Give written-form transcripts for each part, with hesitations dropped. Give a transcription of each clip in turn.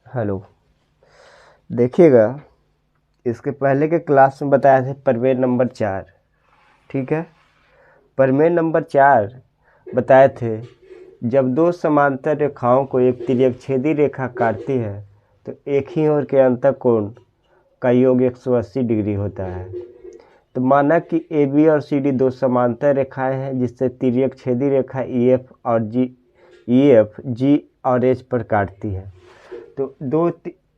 Hello. देखिएगा, इसके पहले के क्लास में बताया था प्रमेय नंबर 4। ठीक है, प्रमेय नंबर 4 बताए थे जब दो समांतर रेखाओं को एक तिर्यक छेदी रेखा काटती है तो एक ही ओर के अंतः कोण का योग 180 डिग्री होता है। तो माना कि ए बी और सी डी दो समांतर रेखाएं हैं जिससे तिर्यक छेदी रेखा ई एफ जी और एच पर काटती है। तो दो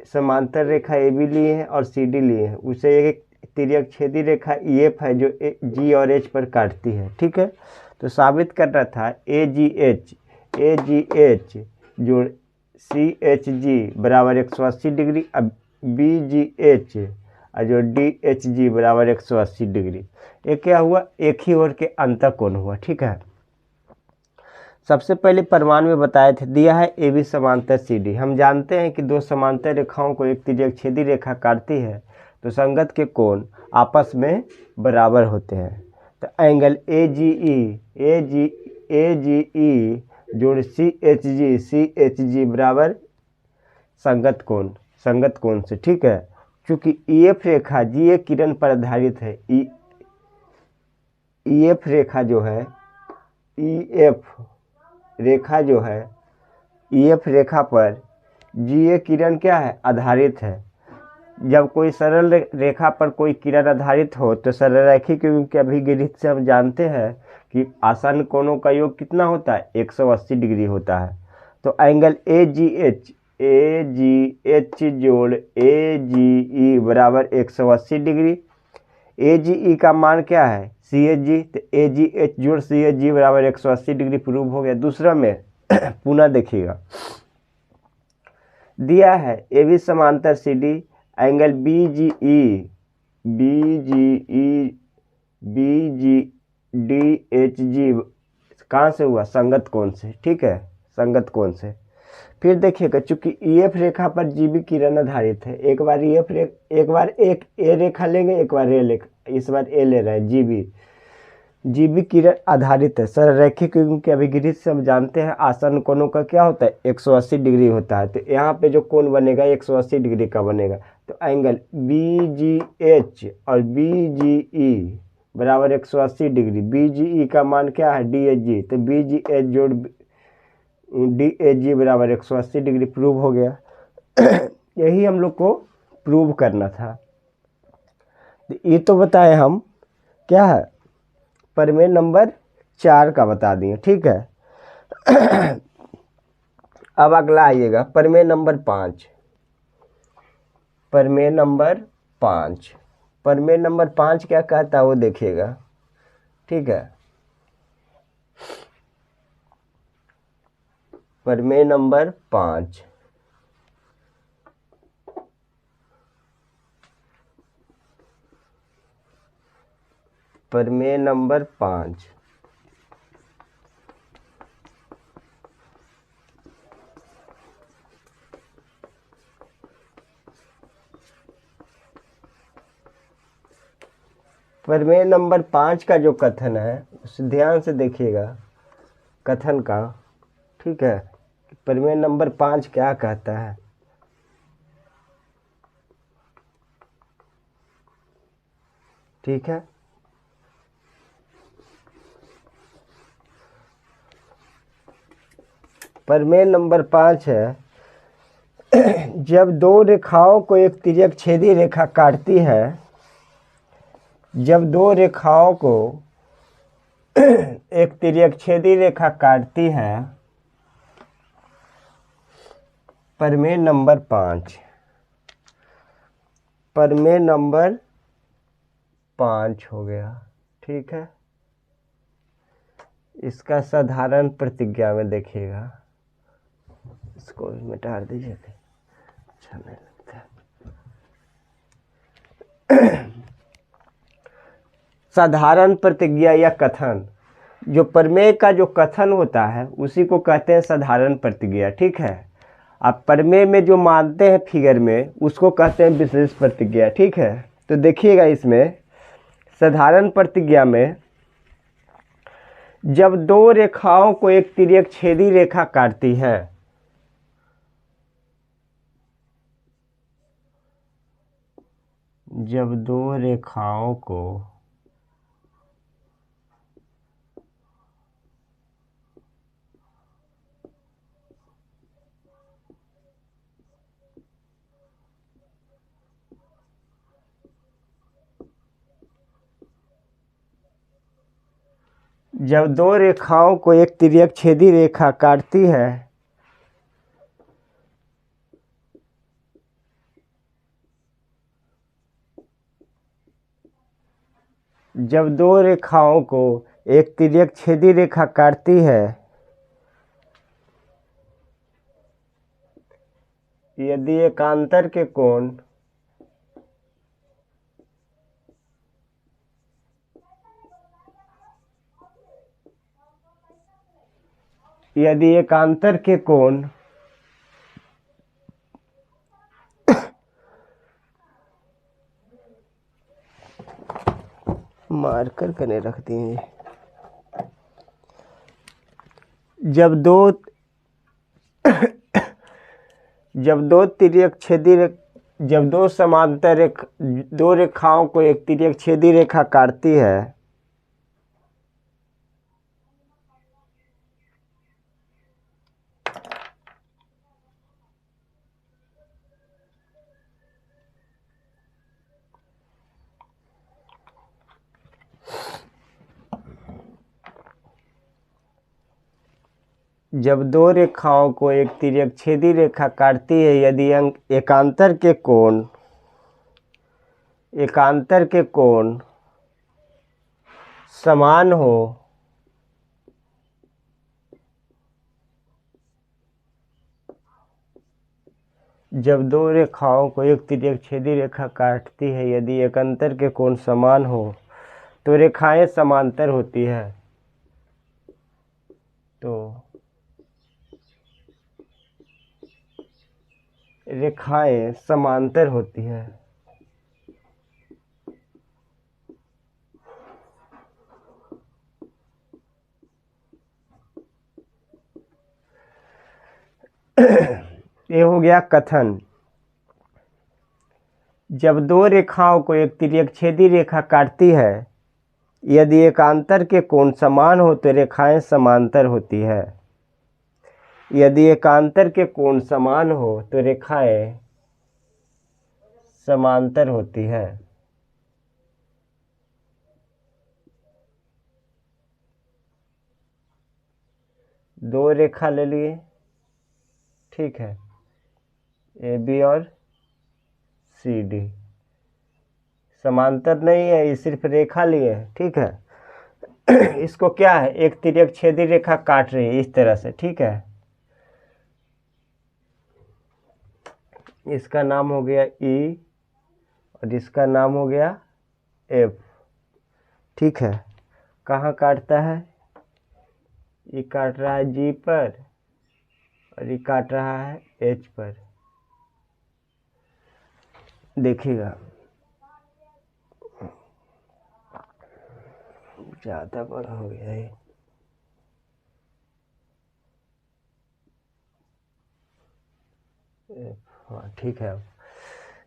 समांतर रेखा ए बी लिए हैं और सी डी लिए हैं, उसे एक तिर्यक छेदी रेखा ई एफ है जो जी और एच पर काटती है। ठीक है, तो साबित करना था ए जी एच जो सी एच जी बराबर 180 डिग्री, अब बी जी एच और जो डी एच जी बराबर 180 डिग्री। ये क्या हुआ, एक ही ओर के अंतः कोण हुआ। ठीक है, सबसे पहले प्रमाण में बताए थे, दिया है ए बी समांतर सी डी। हम जानते हैं कि दो समांतर रेखाओं को एक तिर्यक छेदी रेखा काटती है तो संगत के कोण आपस में बराबर होते हैं। तो एंगल ए जी ई जोड़ सी एच जी बराबर संगत कोण से। ठीक है, चूंकि ई एफ रेखा जी ए किरण पर आधारित है, ई एफ रेखा जो है ई एफ रेखा पर जी ए किरण क्या है, आधारित है। जब कोई सरल रेखा पर कोई किरण आधारित हो तो सरलरैखिक योग के अभिगणित से हम जानते हैं कि आसन कोणों का योग कितना होता है, 180 डिग्री होता है। तो एंगल ए जी एच जोड़ ए जी ई बराबर 180 डिग्री। ए जी ई का मान क्या है, सी एच जी, तो ए जी एच जोड़ सी एच जी बराबर 180 डिग्री प्रूव हो गया। दूसरा में पुनः देखिएगा, दिया है ए बी समांतर C D, angle B G D H G कहाँ से हुआ, संगत कोण से। ठीक है, संगत कोण से। फिर देखिएगा, चूंकि ई एफ रेखा पर जी बी किरण आधारित है, एक बार एक ए रेखा लेंगे, एक बार इस बार ए ले रहे हैं, जी बी किरण आधारित है। सरलरैखिक योग के अभिगणित से हम जानते हैं आसन कोणों का क्या होता है, 180 डिग्री होता है। तो यहाँ पे जो कोण बनेगा 180 डिग्री का बनेगा। तो एंगल बी जी एच और बी जी ई बराबर 180 डिग्री। बी जी ई का मान क्या है, डी एच जी, तो बी जी एच जोड़ डी एच जी बराबर 180 डिग्री प्रूव हो गया। यही हम लोग को प्रूव करना था। ये तो बताए हम, क्या है, प्रमेय नंबर 4 का बता दिए। ठीक है, अब अगला आइएगा प्रमेय नंबर 5। प्रमेय नंबर 5 क्या कहता है वो देखिएगा। ठीक है, प्रमेय नंबर 5 प्रमेय नंबर 5 प्रमेय नंबर 5 का जो कथन है उसे ध्यान से देखिएगा, कथन का। ठीक है, प्रमेय नंबर 5 क्या कहता है। ठीक है, प्रमेय नंबर 5 है, जब दो रेखाओं को एक तिर्यक छेदी रेखा काटती है, जब दो रेखाओं को एक तिर्यक छेदी रेखा काटती है, प्रमेय नंबर 5 हो गया। ठीक है, इसका साधारण प्रतिज्ञा में देखिएगा, इसको भी मिटा दीजिए, अच्छा नहीं लगता। साधारण प्रतिज्ञा या कथन, जो प्रमेय का जो कथन होता है उसी को कहते हैं साधारण प्रतिज्ञा। ठीक है, आप प्रमेय में जो मानते हैं फिगर में उसको कहते हैं विशेष प्रतिज्ञा। ठीक है, तो देखिएगा इसमें साधारण प्रतिज्ञा में जब दो रेखाओं को एक तिर्यक छेदी रेखा काटती है, जब दो रेखाओं को एक तिर्यक छेदी रेखा काटती है, जब दो रेखाओं को एक तिर्यक छेदी रेखा काटती है, यदि एकांतर के कोण मार्कर कने रख दिए। जब दो रेखाओं को एक तिर्यक छेदी रेखा काटती है, जब दो रेखाओं को एक तिर्यक छेदी रेखा काटती है, यदि एकांतर के कोण समान हो, जब दो रेखाओं को एक तिर्यक छेदी रेखा काटती है, यदि एकांतर के कोण समान हो तो रेखाएं समांतर होती है। तो रेखाएं समांतर होती है। ये हो गया कथन। जब दो रेखाओं को एक तिर्यक छेदी रेखा काटती है, यदि एकांतर के कोण समान हो तो रेखाएं समांतर होती है। यदि एकांतर के कोण समान हो तो रेखाएं समांतर होती है। दो रेखा ले लिए, ठीक है, ए बी और सी डी समांतर नहीं है, ये सिर्फ रेखा लिए है, ठीक है। इसको क्या है, एक तिर्यक छेदी रेखा काट रही है इस तरह से, ठीक है। इसका नाम हो गया ई और इसका नाम हो गया एफ, ठीक है। कहाँ काटता है, ये काट रहा है जी पर और ये काट रहा है एच पर। देखिएगा ज़्यादा बड़ा हो गया है। हाँ ठीक है।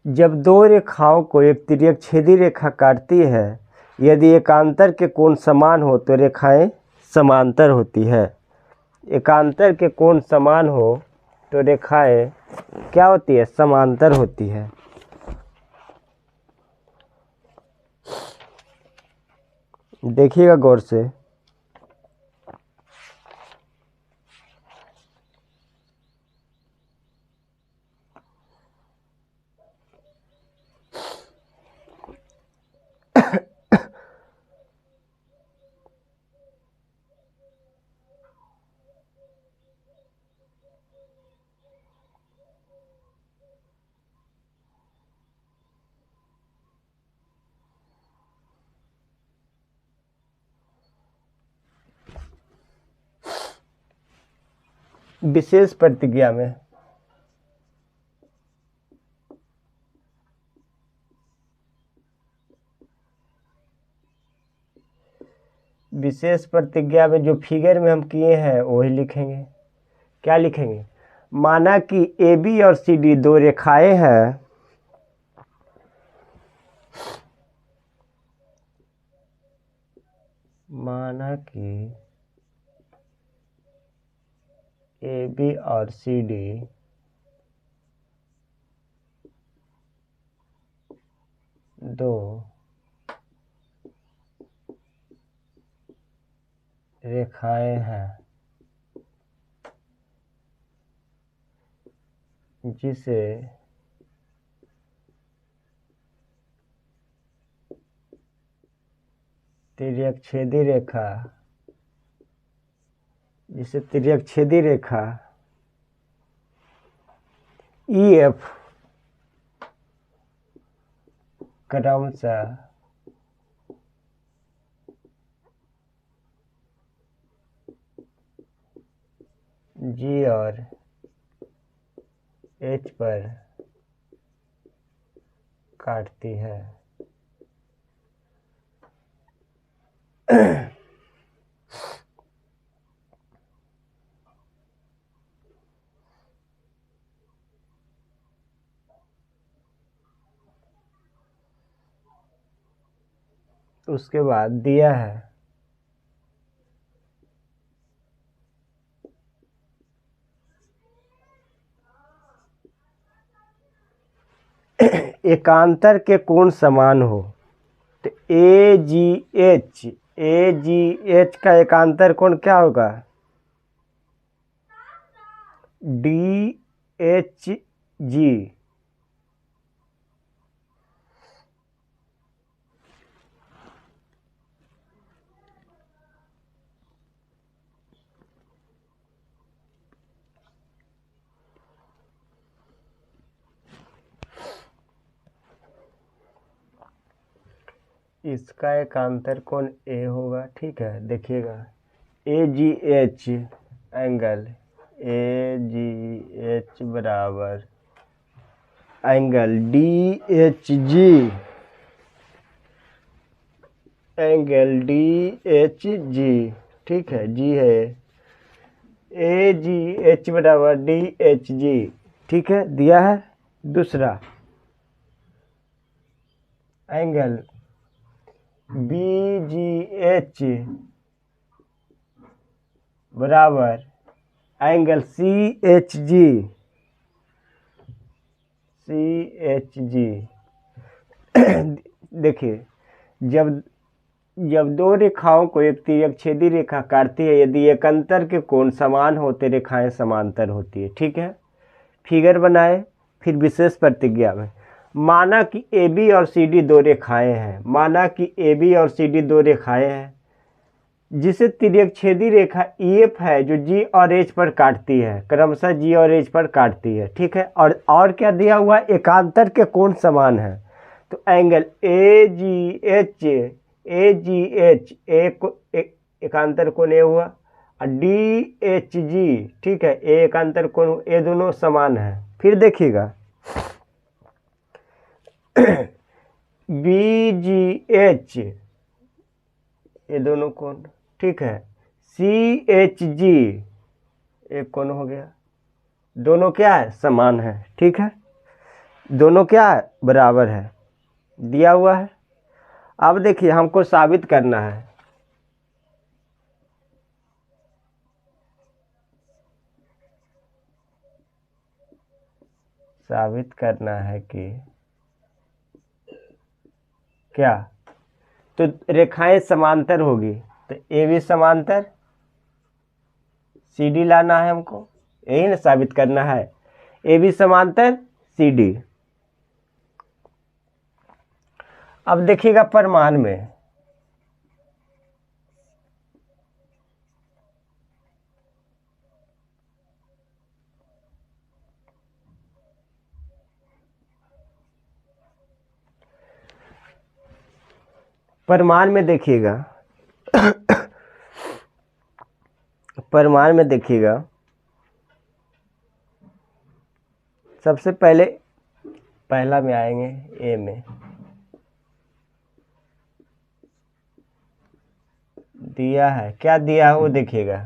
जब दो रेखाओं को एक तिर्यक छेदी रेखा काटती है, यदि एकांतर के कोण समान हो तो रेखाएं समांतर होती है। एकांतर के कोण समान हो तो रेखाएं क्या होती है, समांतर होती है। देखिएगा गौर से। विशेष प्रतिज्ञा में जो फिगर में हम किए हैं वही लिखेंगे। क्या लिखेंगे, माना कि ए बी और सी डी दो रेखाएं हैं, माना कि ए बी और सी डी दो रेखाएं हैं जिसे तिर्यकछेदी रेखा ई एफ क्रमशः जी और एच पर काटती है। उसके बाद दिया है एकांतर के कोण समान हो तो ए जी एच का एकांतर कोण क्या होगा? D H G. इसका एकांतर कोण ए होगा। ठीक है, देखिएगा A G H angle A G H बराबर angle D H G angle D H G. ठीक है, जी है ए जी एच बराबर डी एच जी। ठीक है, दिया है। दूसरा एंगल बी जी एच बराबर एंगल सी एच जी देखिए, जब दो रेखाओं को एक तिर्यकछेदी रेखा काटती है, यदि एकांतर के कोण समान होते रेखाएं समांतर होती है। ठीक है, फिगर बनाए। फिर विशेष प्रतिज्ञा में माना कि ए बी और सी डी दो रेखाएं हैं जिसे तिर्यकछेदी रेखा ई एफ है जो जी और एच पर काटती है, क्रमशः जी और एच पर काटती है। ठीक है, और क्या दिया हुआ? एकांतर के कोण समान है। तो एंगल ए जी एच एकांतर कोण ए हुआ और डी एच जी, ठीक है, ए एकांतर कोण, ये दोनों समान है। फिर देखिएगा बी जी एच, ये दोनों कोण, ठीक है, सी एच जी एक कोण हो गया। दोनों क्या है? समान है। ठीक है, दोनों क्या है? बराबर है, दिया हुआ है। अब देखिए, हमको साबित करना है। साबित करना है कि क्या? तो रेखाएं समांतर होगी तो ए भी समांतर, सी डी लाना है हमको, यही ना साबित करना है। ए भी समांतर, सी डी। अब देखिएगा प्रमाण में, देखिएगा प्रमाण में देखिएगा, सबसे पहले पहला में आएंगे, ए में दिया है, क्या दिया है वो देखिएगा।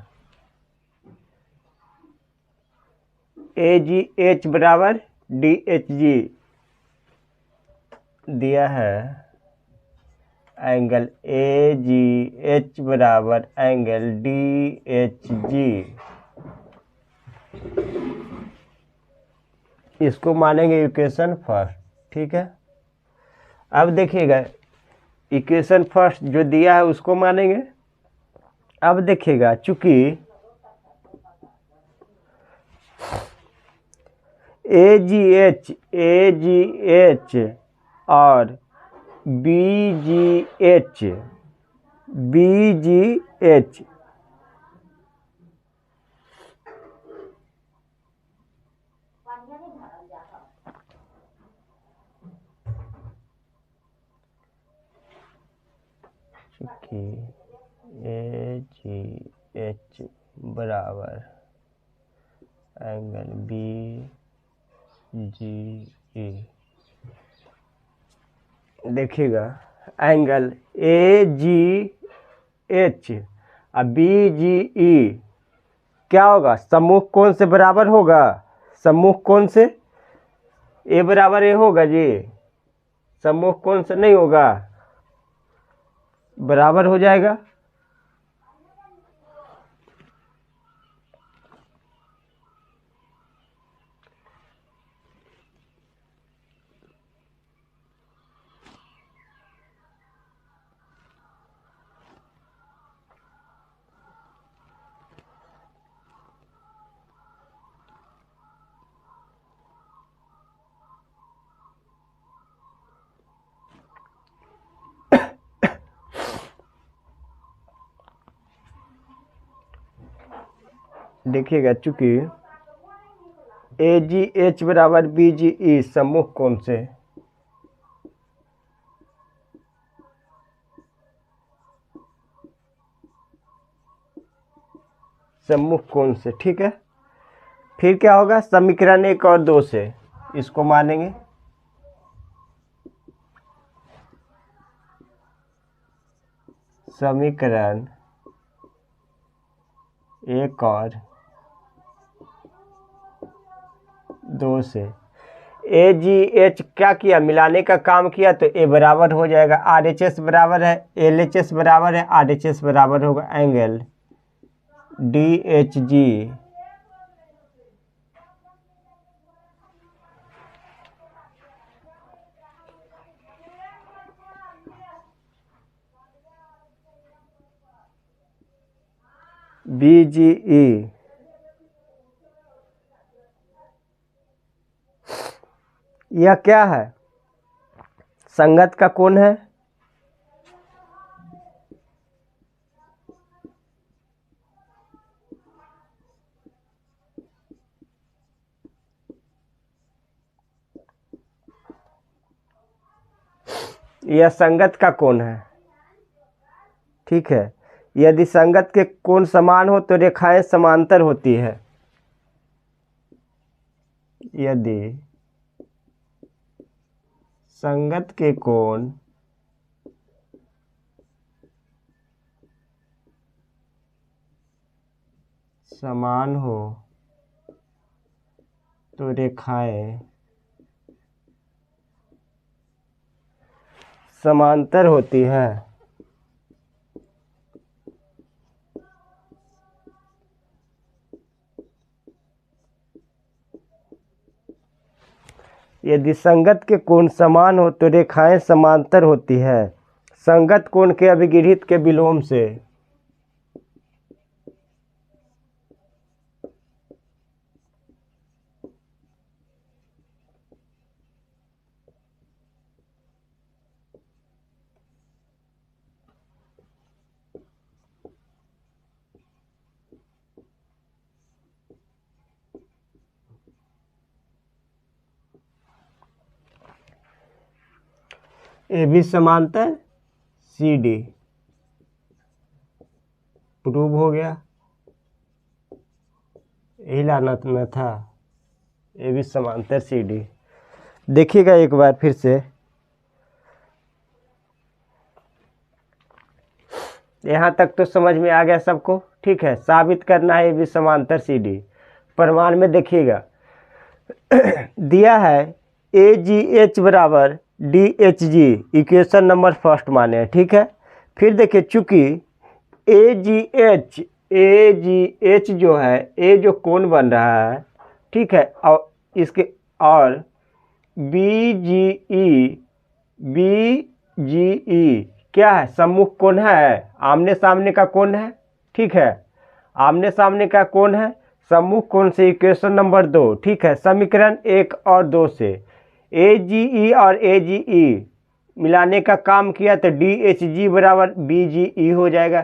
ए जी एच बराबर डी एच जी दिया है एंगल ए जी एच बराबर एंगल डी एच जी, इसको मानेंगे इक्वेशन फर्स्ट। ठीक है, अब देखिएगा इक्वेशन फर्स्ट जो दिया है उसको मानेंगे। अब देखिएगा चूंकि ए जी एच और बी जी एच चूंकि ए जी एच बराबर एंगल बी जी ई, देखिएगा एंगल ए जी एच और बी जी ई क्या होगा, सम्मुख कोण से बराबर होगा। सम्मुख कोण से ए बराबर ए होगा जी, सम्मुख कोण से नहीं होगा, बराबर हो जाएगा। देखिएगा चूंकि ए जी एच बराबर बी जी ई सम्मुख कोण से, सम्मुख कोण से, ठीक है। फिर क्या होगा, समीकरण 1 और 2 से इसको मानेंगे। समीकरण 1 और 2 से ए जी एच क्या किया, मिलाने का काम किया, तो ए बराबर हो जाएगा आर एच एस बराबर है एल एच एस बराबर है आर एच एस बराबर होगा angle D H G, B G E यह क्या है, संगत का कोण है। यह संगत का कोण है, ठीक है। यदि संगत के कोण समान हो तो रेखाएं समांतर होती है। यदि संगत के कोण समान हो तो रेखाएं समांतर होती है। यदि संगत के कोण समान हो तो रेखाएं समांतर होती है संगत कोण के अभिगिरित के विलोम से। ए बी समांतर सी डी प्रूव हो गया, यही लाना न था, ए बी समांतर सी डी। देखिएगा एक बार फिर से, यहाँ तक तो समझ में आ गया सबको, ठीक है। साबित करना है ए बी समांतर सी डी। प्रमाण में देखिएगा दिया है ए जी एच बराबर DHG इक्वेशन नंबर फर्स्ट माने हैं, ठीक है। फिर देखिए चूंकि AGH जो है, ए जो कोण बन रहा है, ठीक है, और इसके और BGE क्या है, सम्मुख कोण है, आमने सामने का कोण है, ठीक है, आमने सामने का कोण है, सम्मुख कोण से इक्वेशन नंबर 2, ठीक है। समीकरण 1 और 2 से AGE और AGE मिलाने का काम किया तो DHG बराबर BGE हो जाएगा।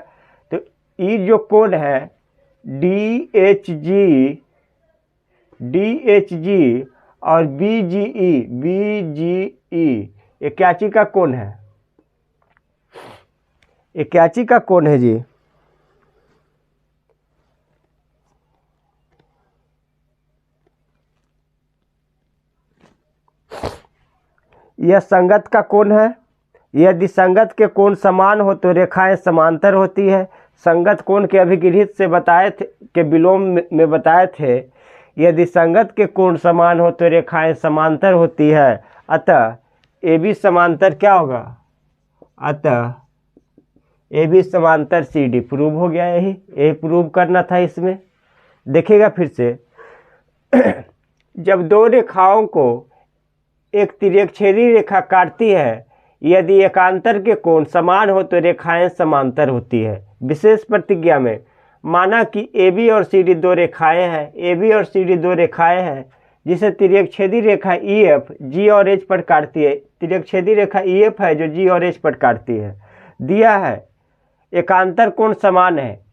तो ई जो कोण है DHG और BGE ये क्या चीज का कोण है, ये क्या चीज का कोण है जी, यह संगत का कोण है। यदि संगत के कोण समान हो तो रेखाएं समांतर होती है। संगत कोण के अभिगृहित से बताए थे के विलोम में बताए थे, यदि संगत के कोण समान हो तो रेखाएं समांतर होती है। अतः AB समांतर क्या होगा, अतः AB समांतर CD प्रूव हो गया। यही प्रूव करना था इसमें। देखिएगा फिर से जब दो रेखाओं को एक तिर्यकछेदी रेखा काटती है, यदि एकांतर के कोण समान हो तो रेखाएं समांतर होती है। विशेष प्रतिज्ञा में माना कि AB और CD दो रेखाएं हैं, AB और CD दो रेखाएं हैं जिसे तिर्यकछेदी रेखा EF G और H पर काटती है। तिर्यकछेदी रेखा EF है जो G और H पर काटती है। दिया है एकांतर कोण समान है,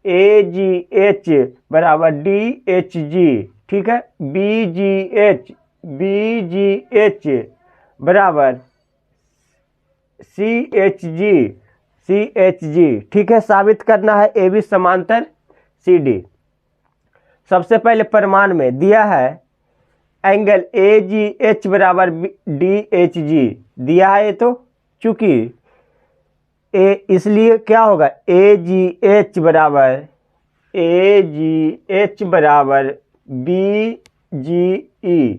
AGH बराबर DHG, ठीक है, BGH बराबर CHG, ठीक है। साबित करना है AB समांतर CD। सबसे पहले प्रमाण में दिया है एंगल AGH बराबर DHG दिया है, तो चूंकि इसलिए क्या होगा AGH बराबर BGE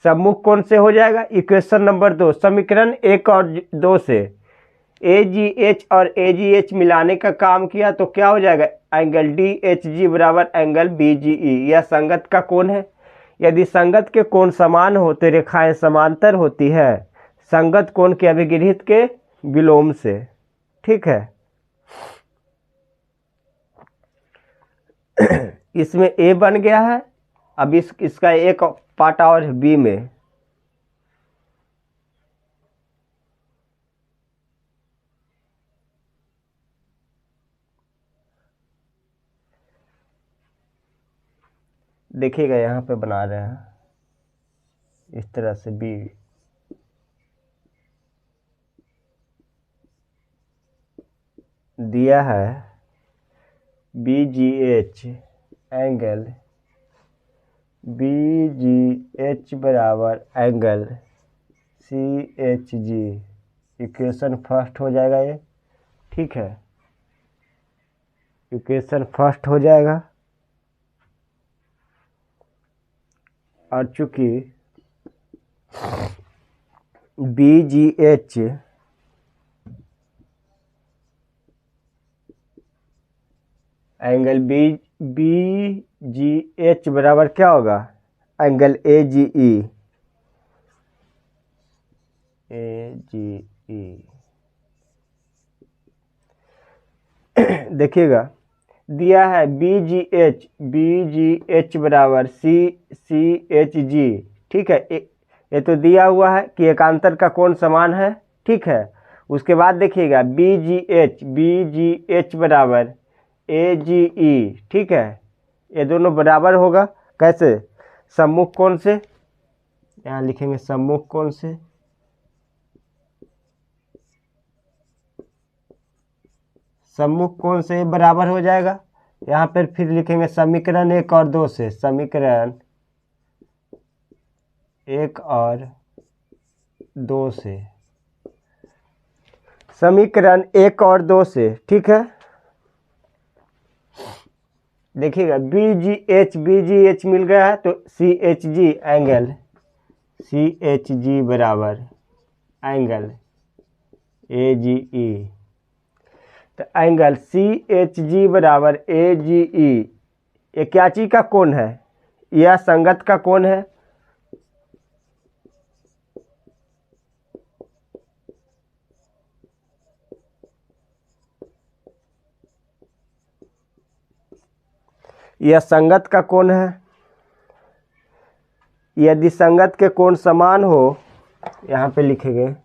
सम्मुख कोण से हो जाएगा। इक्वेशन नंबर 2 समीकरण 1 और 2 से AGH और AGH मिलाने का काम किया तो क्या हो जाएगा, एंगल DHG बराबर एंगल BGE। यह संगत का कोण है। यदि संगत के कोण समान हो तो रेखाएं समांतर होती है, संगत कोण के अभिगृहित के विलोम से, ठीक है। इसमें A बन गया है। अब इसका एक पार्ट और B में देखिएगा, यहाँ पे बना रहे हैं इस तरह से B दिया है BGH एंगल BGH बराबर एंगल CHG। इक्वेशन फर्स्ट हो जाएगा ये, ठीक है, इक्वेशन फर्स्ट हो जाएगा। और चूंकि BGH एंगल BGH बराबर क्या होगा, एंगल AGE देखिएगा दिया है BGH बराबर CHG, ठीक है। ये तो दिया हुआ है कि एकांतर का कोण समान है, ठीक है। उसके बाद देखिएगा BGH बराबर AGE, ठीक है। ये दोनों बराबर होगा, कैसे, सम्मुख कोण से, यहाँ लिखेंगे सम्मुख कोण से, सम्मुख कोण से बराबर हो जाएगा। यहाँ पर फिर लिखेंगे समीकरण 1 और 2 से, समीकरण 1 और 2 से, समीकरण 1 और 2 से, ठीक है। देखिएगा BGH मिल गया है तो CHG एंगल CHG बराबर एंगल AGE। तो एंगल CHG बराबर AGE ये क्या चीज़ का कोण है? यह संगत का कोण है। यह संगत का कोण है। यदि संगत के कोण समान हो, यहाँ पे लिखेंगे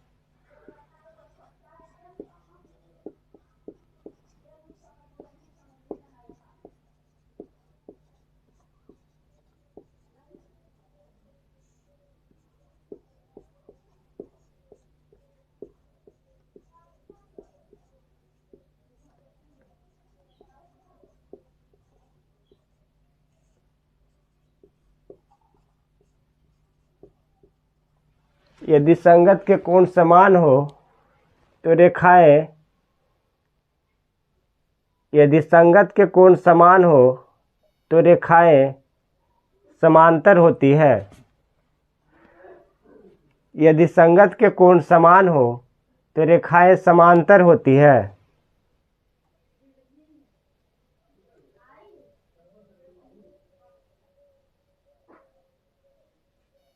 यदि संगत के कोण समान हो तो रेखाएं यदि संगत के कोण समान हो तो रेखाएं समांतर होती है। यदि संगत के कोण समान हो तो रेखाएं समांतर होती है।